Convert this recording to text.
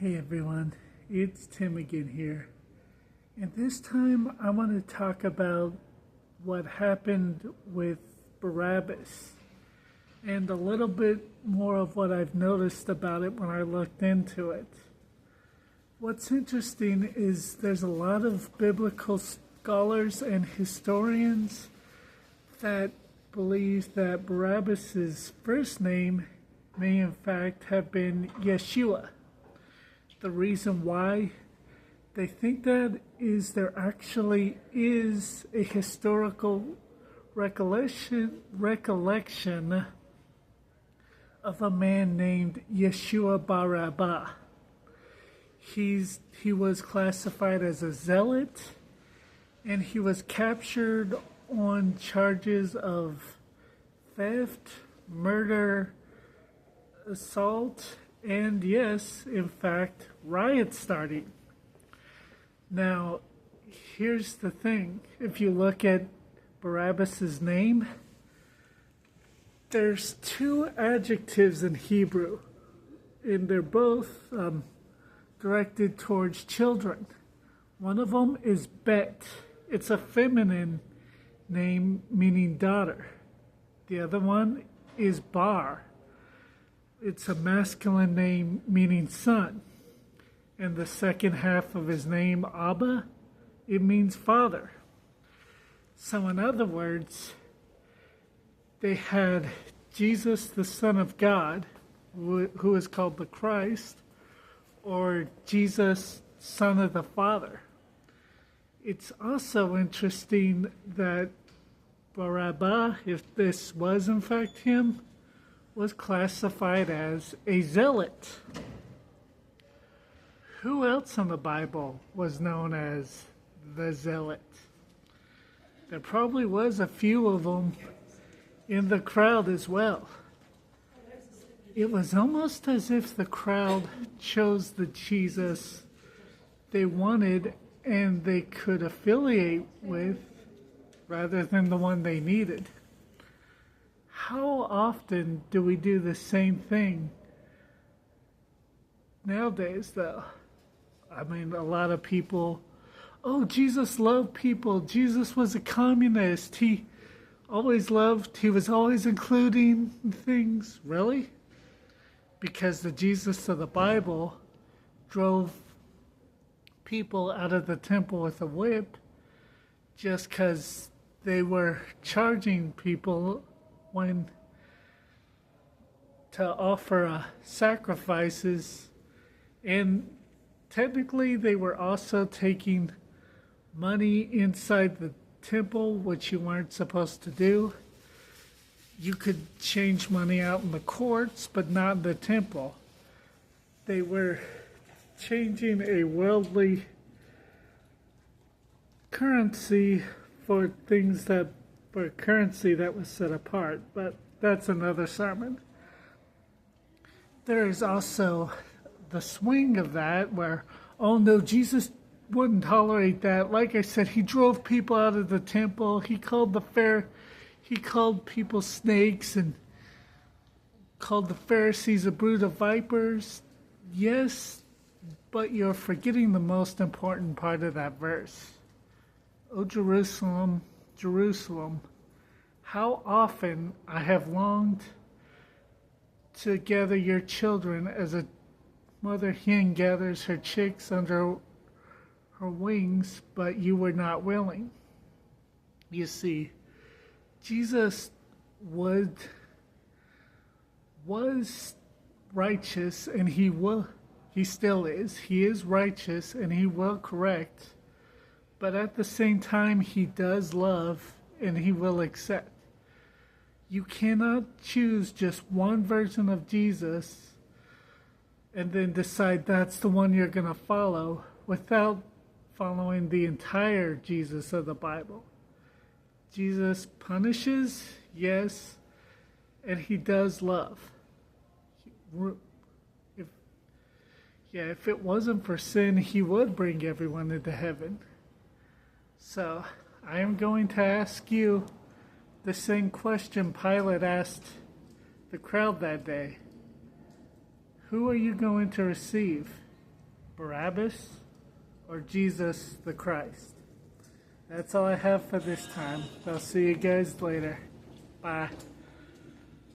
Hey everyone, it's Tim again here. And this time I want to talk about what happened with Barabbas and a little bit more of what I've noticed about it when I looked into it. What's interesting is there's a lot of biblical scholars and historians that believe that Barabbas's first name may in fact have been Yeshua. The reason why they think that is there actually is a historical recollection of a man named Yeshua Barabbas. He was classified as a zealot, and he was captured on charges of theft, murder, assault, and yes, in fact, riot starting. Now, here's the thing. If you look at Barabbas's name, there's two adjectives in Hebrew, and they're both directed towards children. One of them is Bet. It's a feminine name meaning daughter. The other one is Bar. It's a masculine name meaning son. And the second half of his name, Abba, it means father. So in other words, they had Jesus, the Son of God, who is called the Christ, or Jesus, Son of the Father. It's also interesting that Barabbas, if this was in fact him, was classified as a zealot. Who else in the Bible was known as the zealot? There probably was a few of them in the crowd as well. It was almost as if the crowd chose the Jesus they wanted and they could affiliate with rather than the one they needed. How often do we do the same thing nowadays, though? I mean, a lot of people, Jesus loved people. Jesus was a communist. He was always including things. Really? Because the Jesus of the Bible drove people out of the temple with a whip just because they were charging people to offer sacrifices, and technically they were also taking money inside the temple, which you weren't supposed to do. You could change money out in the courts, but not in the temple. They were changing a worldly currency for currency that was set apart, but that's another sermon. There is also the swing of that where, no, Jesus wouldn't tolerate that. Like I said, he drove people out of the temple. He called people snakes and called the Pharisees a brood of vipers. Yes, but you're forgetting the most important part of that verse. O Jerusalem, Jerusalem, how often I have longed to gather your children as a mother hen gathers her chicks under her wings, but you were not willing. You see, Jesus was righteous, and he still is. He is righteous, and he will correct. But at the same time, he does love, and he will accept. You cannot choose just one version of Jesus and then decide that's the one you're going to follow without following the entire Jesus of the Bible. Jesus punishes, yes, and he does love. If it wasn't for sin, he would bring everyone into heaven. So, I am going to ask you the same question Pilate asked the crowd that day. Who are you going to receive? Barabbas or Jesus the Christ. That's all I have for this time. I'll see you guys later. Bye.